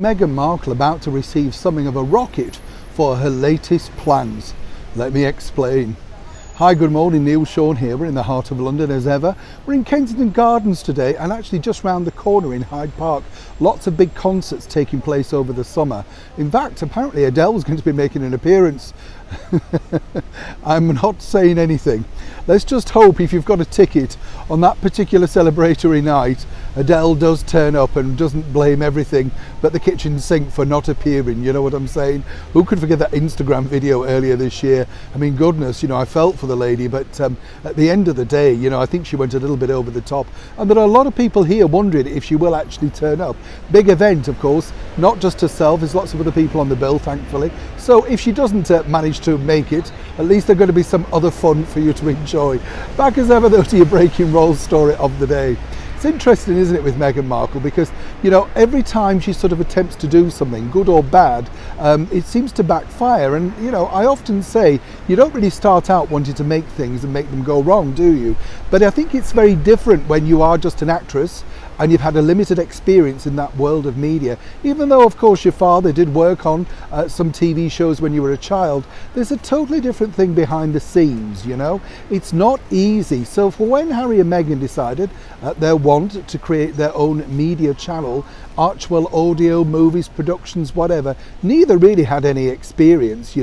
Meghan Markle about to receive something of a rocket for her latest plans. Let me explain. Hi, good morning, Neil Sean here. We're in the heart of London as ever. We're in Kensington Gardens today and actually just round the corner in Hyde Park. Lots of big concerts taking place over the summer. In fact, apparently Adele's going to be making an appearance. I'm not saying anything. Let's just hope if you've got a ticket on that particular celebratory night, Adele does turn up and doesn't blame everything but the kitchen sink for not appearing. You know what I'm saying? Who could forget that Instagram video earlier this year? I mean, goodness, I felt for the lady, but at the end of the day, I think she went a little bit over the top. And there are a lot of people here wondering if she will actually turn up. Big event, of course, not just herself. There's lots of other people on the bill, thankfully. So if she doesn't manage to make it, at least there's going to be some other fun for you to enjoy. Back as ever though to your breaking roll story of the day. It's interesting, isn't it, with Meghan Markle, because every time she sort of attempts to do something, good or bad, it seems to backfire. And I often say you don't really start out wanting to make things and make them go wrong, do you? But I think it's very different when you are just an actress and you've had a limited experience in that world of media. Even though, of course, your father did work on some TV shows when you were a child, there's a totally different thing behind the scenes, It's not easy. So for when Harry and Meghan decided their want to create their own media channel, Archwell Audio, movies, productions, whatever, neither really had any experience,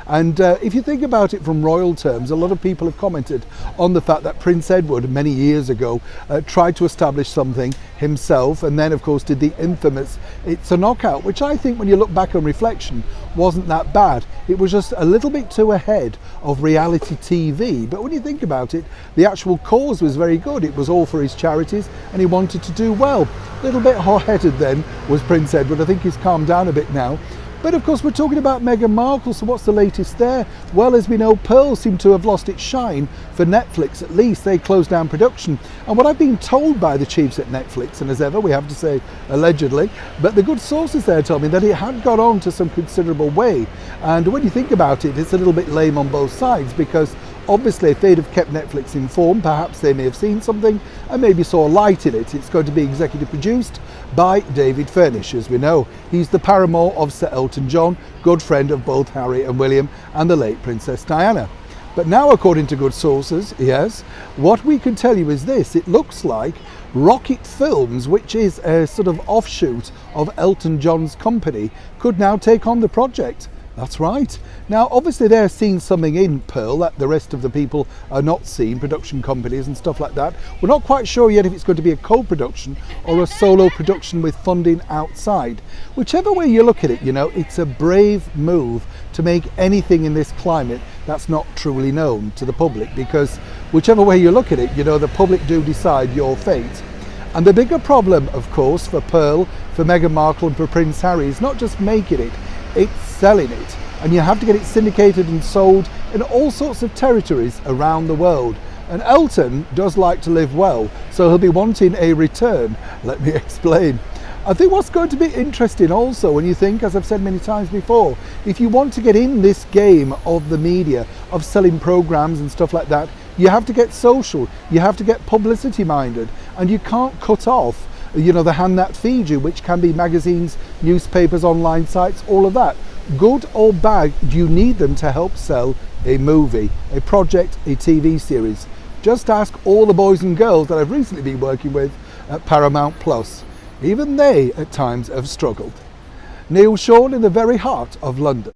And if you think about it from royal terms, a lot of people have commented on the fact that Prince Edward, many years ago, tried to establish something himself and then of course did the infamous It's a Knockout, which I think when you look back on reflection wasn't that bad. It was just a little bit too ahead of reality TV, but when you think about it, the actual cause was very good. It was all for his charities and he wanted to do well. A little bit hot-headed then was Prince Edward. I think he's calmed down a bit now. But of course we're talking about Meghan Markle, so what's the latest there? Well, as we know, Pearl seemed to have lost its shine for Netflix. At least they closed down production. And what I've been told by the chiefs at Netflix, and as ever we have to say allegedly, but the good sources there told me that it had got on to some considerable way. And when you think about it, it's a little bit lame on both sides, because obviously if they'd have kept Netflix informed, perhaps they may have seen something and maybe saw light in it. It's going to be executive produced by David Furnish, as we know. He's the paramour of Sir Elton John, good friend of both Harry and William and the late Princess Diana. But now, according to good sources, yes, what we can tell you is this: it looks like Rocket Films, which is a sort of offshoot of Elton John's company, could now take on the project. That's right. Now, obviously they're seeing something in Pearl that the rest of the people are not seeing, production companies and stuff like that. We're not quite sure yet if it's going to be a co-production or a solo production with funding outside. Whichever way you look at it, it's a brave move to make anything in this climate that's not truly known to the public, because whichever way you look at it, the public do decide your fate. And the bigger problem, of course, for Pearl, for Meghan Markle and for Prince Harry is not just making it, it's selling it. And you have to get it syndicated and sold in all sorts of territories around the world. And Elton does like to live well, so he'll be wanting a return. Let me explain. I think what's going to be interesting also, when you think, as I've said many times before, if you want to get in this game of the media, of selling programs and stuff like that, you have to get social, you have to get publicity minded, and you can't cut off the hand that feeds you, which can be magazines, newspapers, online sites, all of that. Good or bad, you need them to help sell a movie, a project, a TV series. Just ask all the boys and girls that I've recently been working with at Paramount Plus. Even they at times have struggled. Neil Sean in the very heart of London.